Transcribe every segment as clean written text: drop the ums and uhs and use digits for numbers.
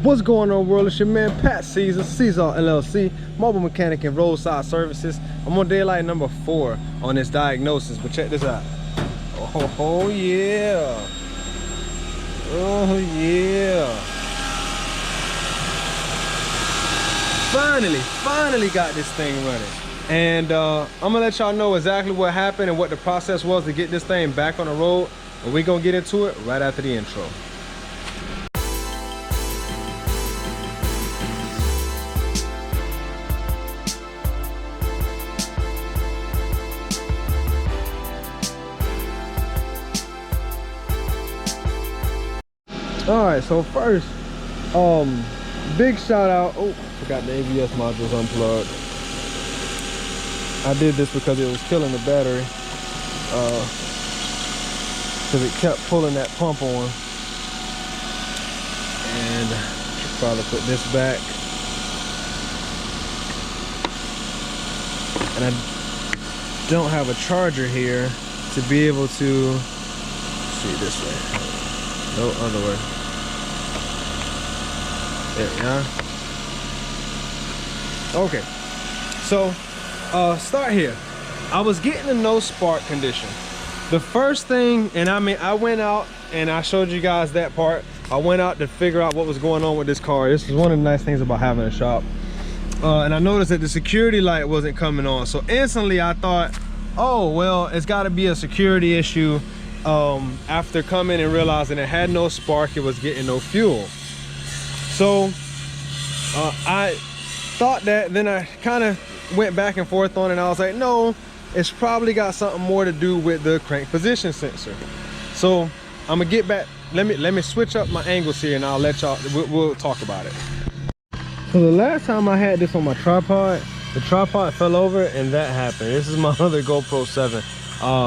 What's going on, world? It's your man Pat Seasall, Seasall LLC, mobile mechanic and roadside services. I'm on daylight number 4 on this diagnosis, but check this out. Oh yeah. Oh yeah. Finally got this thing running. And I'm gonna let y'all know exactly what happened and what the process was to get this thing back on the road. And we're gonna get into it right after the intro. All right, so first, big shout out. Oh, forgot the ABS modules unplugged. I did this because it was killing the battery, because it kept pulling that pump on. And I'll probably put this back. And I don't have a charger here to be able to see it this way. No other way. There we are. Okay, so start here. I was getting a no spark condition. The first thing, and I mean, I went out and I showed you guys that part. I went out to figure out what was going on with this car. This is one of the nice things about having a shop. And I noticed that the security light wasn't coming on. So instantly I thought, oh, well, it's gotta be a security issue. After coming and realizing it had no spark, it was getting no fuel. So I thought that, then I kind of went back and forth on it, and I was like, no, it's probably got something more to do with the crank position sensor. So I'm gonna get back, let me switch up my angles here, and I'll let y'all, we'll talk about it. So the last time I had this on my tripod, the tripod fell over and that happened. This is my other GoPro 7.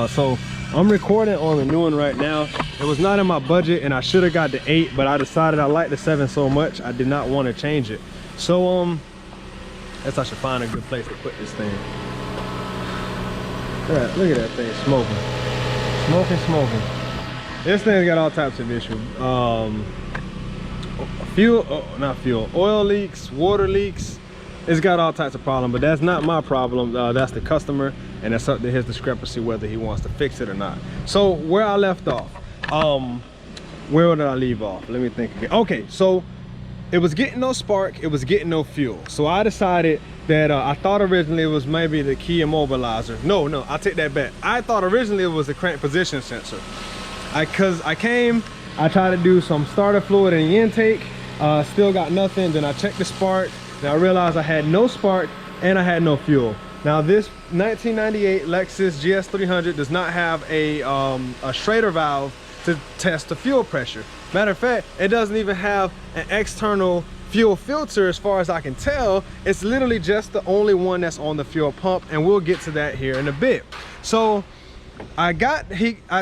So I'm recording on the new one right now. It was not in my budget and I should have got the 8, but I decided I like the 7 so much I did not want to change it. So I guess I should find a good place to put this thing. Alright, look at that thing smoking. Smoking. This thing's got all types of issues. Oil leaks, water leaks. It's got all types of problems, but that's not my problem. That's the customer, and it's up to his discrepancy whether he wants to fix it or not. So where I left off, where did I leave off? Let me think again. Okay, so it was getting no spark, it was getting no fuel. So I decided that I thought originally it was maybe the key immobilizer. No, I take that back. I thought originally it was the crank position sensor. Cause I tried to do some starter fluid in the intake, still got nothing. Then I checked the spark. Now I realized I had no spark and I had no fuel. Now this 1998 Lexus GS300 does not have a Schrader valve to test the fuel pressure. Matter of fact, it doesn't even have an external fuel filter as far as I can tell. It's literally just the only one that's on the fuel pump, and we'll get to that here in a bit. So I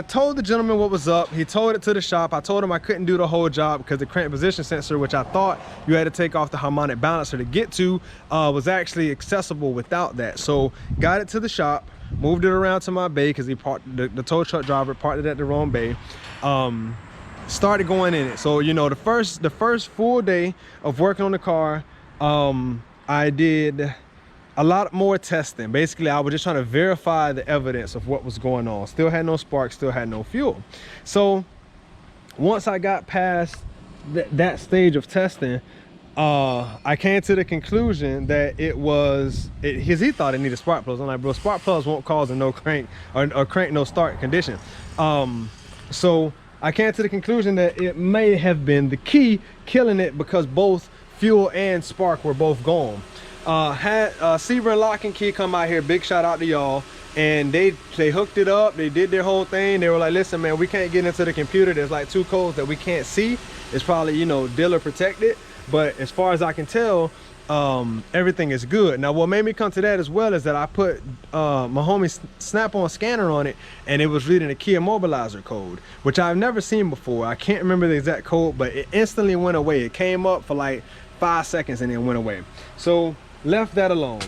told the gentleman what was up. He told it to the shop. I told him I couldn't do the whole job because the crank position sensor, which I thought you had to take off the harmonic balancer to get to, was actually accessible without that. So got it to the shop, moved it around to my bay because he parked, the tow truck driver parked it at the wrong bay. Started going in it. So, you know, the first full day of working on the car, I did a lot more testing. Basically, I was just trying to verify the evidence of what was going on. Still had no spark, still had no fuel. So once I got past that stage of testing, I came to the conclusion that it was, because he thought it needed spark plugs. I'm like, bro, spark plugs won't cause a no crank or crank no start condition. So I came to the conclusion that it may have been the key killing it, because both fuel and spark were both gone. Had Sebring Lock and Key come out here, big shout out to y'all, and they hooked it up. They did their whole thing. They were like, listen man, we can't get into the computer, there's like 2 codes that we can't see. It's probably, you know, dealer protected, but as far as I can tell, everything is good. Now what made me come to that as well is that I put my homie snap-on scanner on it, and it was reading a key immobilizer code, which I've never seen before. I can't remember the exact code, but it instantly went away. It came up for like 5 seconds and then went away. So left that alone.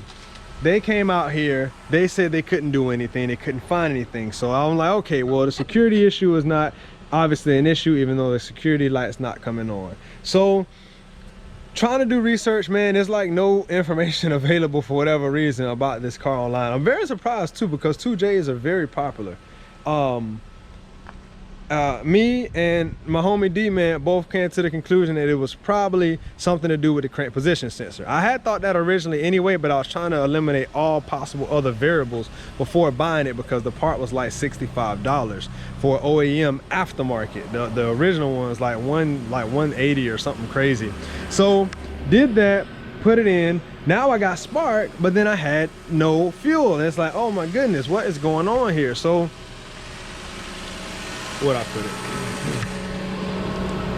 They came out here, they said they couldn't do anything, they couldn't find anything. So I'm like, okay, well, the security issue is not obviously an issue, even though the security light's not coming on. So trying to do research, man. There's like no information available for whatever reason about this car online. I'm very surprised too, because 2Js are very popular. Me and my homie D-Man both came to the conclusion that it was probably something to do with the crank position sensor. I had thought that originally anyway, but I was trying to eliminate all possible other variables before buying it, because the part was like $65 for OEM aftermarket. The original one was like 180 or something crazy. So did that, put it in. Now I got spark, but then I had no fuel. And it's like, oh my goodness, what is going on here? So what I put it.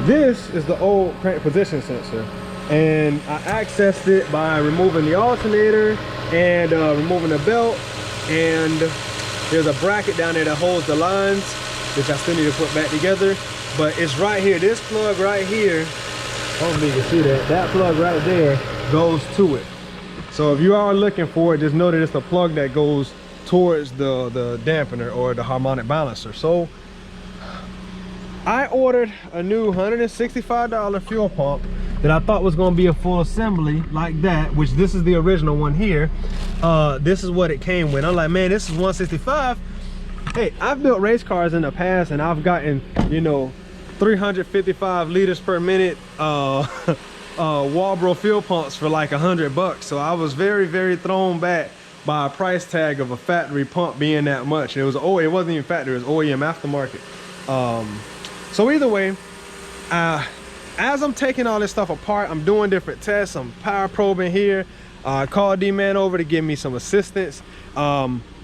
This is the old crank position sensor, and I accessed it by removing the alternator and removing the belt, and there's a bracket down there that holds the lines, which I still need to put back together. But it's right here, this plug right here, hopefully you can see that, that plug right there goes to it. So if you are looking for it, just know that it's the plug that goes towards the dampener or the harmonic balancer. So I ordered a new $165 fuel pump that I thought was going to be a full assembly like that, which this is the original one here. This is what it came with. I'm like, man, this is $165. Hey, I've built race cars in the past, and I've gotten, you know, 355 liters per minute Walbro fuel pumps for like $100. So I was very, very thrown back by a price tag of a factory pump being that much. It was, oh, it wasn't even factory, it was OEM aftermarket. So either way, as I'm taking all this stuff apart, I'm doing different tests. I'm power probing here. I called D-Man over to give me some assistance.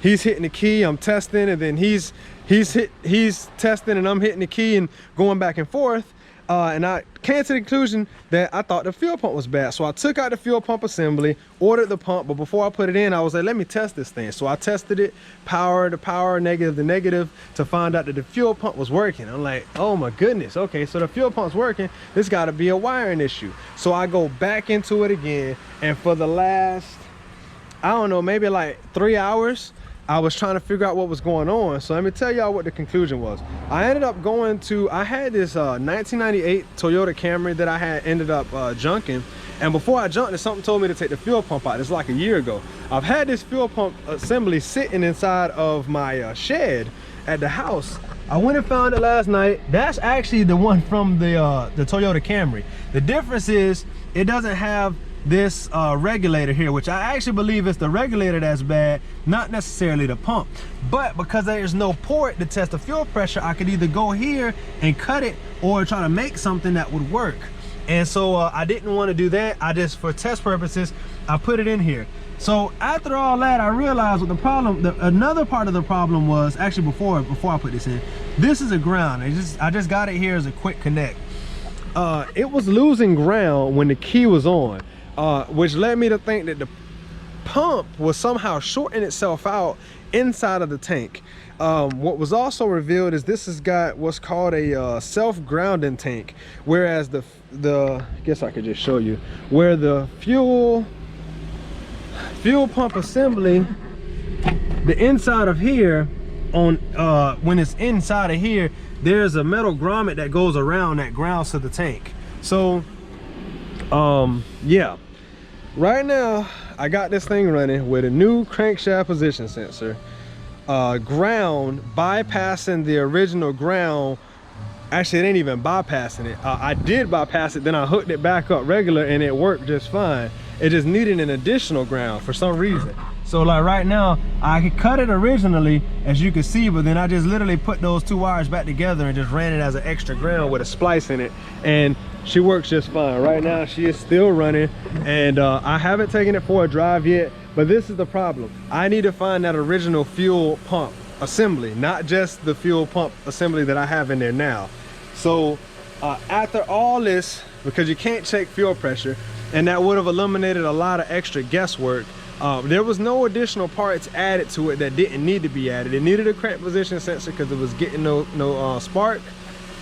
He's hitting the key, I'm testing, and then he's testing and I'm hitting the key and going back and forth. And I came to the conclusion that I thought the fuel pump was bad. So I took out the fuel pump assembly, ordered the pump, but before I put it in, I was like, let me test this thing. So I tested it, power to power, negative to negative, to find out that the fuel pump was working. I'm like, oh my goodness, okay, so the fuel pump's working. This gotta be a wiring issue. So I go back into it again, and for the last, I don't know, maybe like 3 hours, I was trying to figure out what was going on. So let me tell y'all what the conclusion was. I ended up going to, I had this 1998 Toyota Camry that I had ended up junking. And before I junked it, something told me to take the fuel pump out. It's like a year ago. I've had this fuel pump assembly sitting inside of my shed at the house. I went and found it last night. That's actually the one from the Toyota Camry. The difference is it doesn't have this regulator here, which I actually believe is the regulator that's bad, not necessarily the pump. But because there's no port to test the fuel pressure, I could either go here and cut it or try to make something that would work. And so I didn't want to do that. I just, for test purposes, I put it in here. So after all that, I realized what the problem, another part of the problem was, actually before I put this in, this is a ground. I just got it here as a quick connect. It was losing ground when the key was on. Which led me to think that the pump was somehow shorting itself out inside of the tank. What was also revealed is this has got what's called a self-grounding tank, whereas the I guess I could just show you where the fuel pump assembly, the inside of here on when it's inside of here, there's a metal grommet that goes around that grounds to the tank. So yeah, right now I got this thing running with a new crankshaft position sensor, ground bypassing the original ground. Actually, it ain't even bypassing it. I did bypass it, then I hooked it back up regular and it worked just fine. It just needed an additional ground for some reason. So like right now, I could cut it originally, as you can see, but then I just literally put those two wires back together and just ran it as an extra ground with a splice in it, and she works just fine. Right now, she is still running, and I haven't taken it for a drive yet, but this is the problem. I need to find that original fuel pump assembly, not just the fuel pump assembly that I have in there now. So after all this, because you can't check fuel pressure, and that would have eliminated a lot of extra guesswork, there was no additional parts added to it that didn't need to be added. It needed a crank position sensor because it was getting no spark.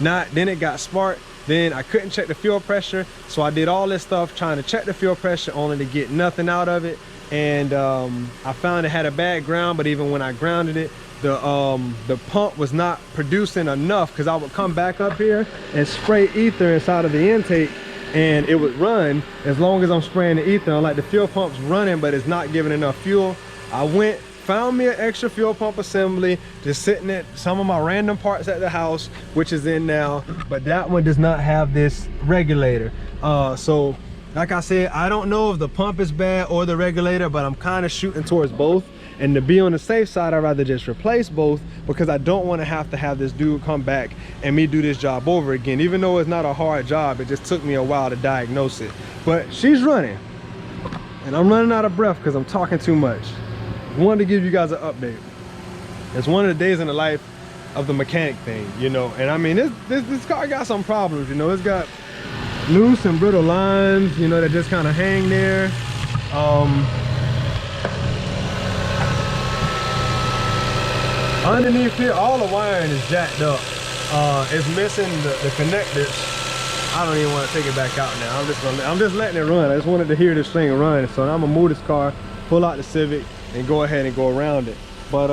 Then it got spark. Then I couldn't check the fuel pressure, so I did all this stuff trying to check the fuel pressure, only to get nothing out of it. And I found it had a bad ground, but even when I grounded it, the pump was not producing enough, because I would come back up here and spray ether inside of the intake and it would run as long as I'm spraying the ether. Like the fuel pump's running, but it's not giving enough fuel. I went, found me an extra fuel pump assembly, just sitting at some of my random parts at the house, which is in now, but that one does not have this regulator. So like I said, I don't know if the pump is bad or the regulator, but I'm kind of shooting towards both. And to be on the safe side, I'd rather just replace both, because I don't want to have this dude come back and me do this job over again. Even though it's not a hard job, it just took me a while to diagnose it. But she's running, and I'm running out of breath because I'm talking too much. Wanted to give you guys an update. It's one of the days in the life of the mechanic thing, you know. And I mean, this car got some problems, you know. It's got loose and brittle lines, you know, that just kind of hang there. Underneath here, all the wiring is jacked up. It's missing the connectors. I don't even want to take it back out now. I'm just letting it run. I just wanted to hear this thing run. So I'm gonna move this car, pull out the Civic, and go ahead and go around it. But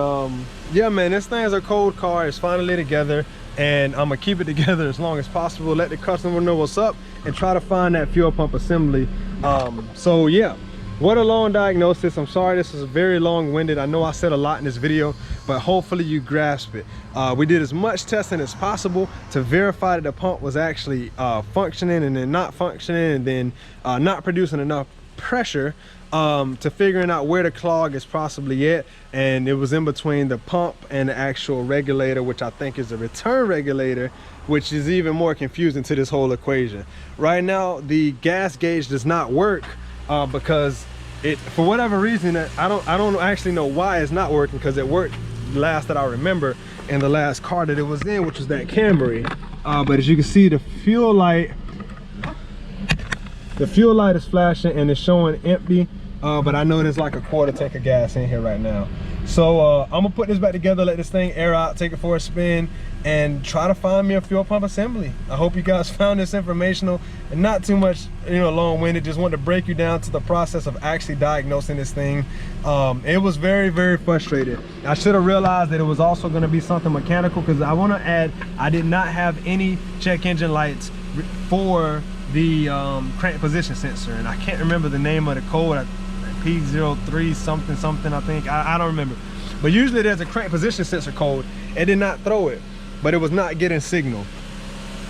yeah, man, this thing's a cold car. It's finally together, and I'm gonna keep it together as long as possible. Let the customer know what's up, and try to find that fuel pump assembly. So yeah. What a long diagnosis. I'm sorry this is very long-winded. I know I said a lot in this video, but hopefully you grasp it. We did as much testing as possible to verify that the pump was actually functioning, and then not functioning, and then not producing enough pressure, to figuring out where the clog is possibly at. And it was in between the pump and the actual regulator, which I think is the return regulator, which is even more confusing to this whole equation. Right now, the gas gauge does not work because for whatever reason, I don't actually know why it's not working, because it worked last that I remember in the last car that it was in, which was that Camry. But as you can see, the fuel light is flashing and it's showing empty, but I know there's like a quarter tank of gas in here right now. So I'm gonna put this back together, let this thing air out, take it for a spin, and try to find me a fuel pump assembly. I hope you guys found this informational and not too much, you know, long-winded. Just wanted to break you down to the process of actually diagnosing this thing. It was very, very frustrating. I should have realized that it was also going to be something mechanical, because I want to add, I did not have any check engine lights for the crank position sensor, and I can't remember the name of the code. P03 something something, I think. I don't remember, but usually there's a crank position sensor code. It did not throw it, but it was not getting signal.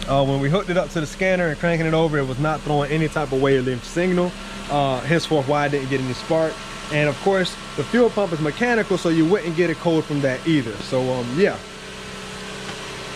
When we hooked it up to the scanner and cranking it over, it was not throwing any type of wavelength signal, henceforth why I didn't get any spark. And of course the fuel pump is mechanical, so you wouldn't get a code from that either. So yeah,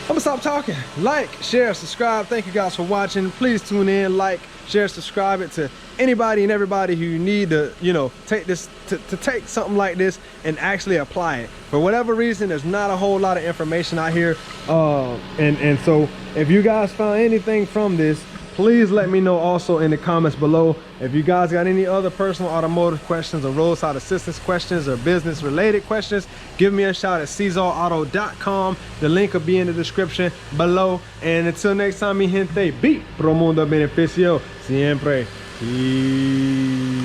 I'm gonna stop talking. Like, share, subscribe. Thank you guys for watching. Please tune in, like, share, subscribe it to anybody and everybody who you need to, you know, take this to take something like this and actually apply it. For whatever reason, there's not a whole lot of information out here, and so if you guys found anything from this, please let me know also in the comments below. If you guys got any other personal automotive questions or roadside assistance questions or business related questions, give me a shout at SeasallAuto.com. The link will be in the description below. And until next time, mi gente, be pro mundo beneficio siempre. Peace.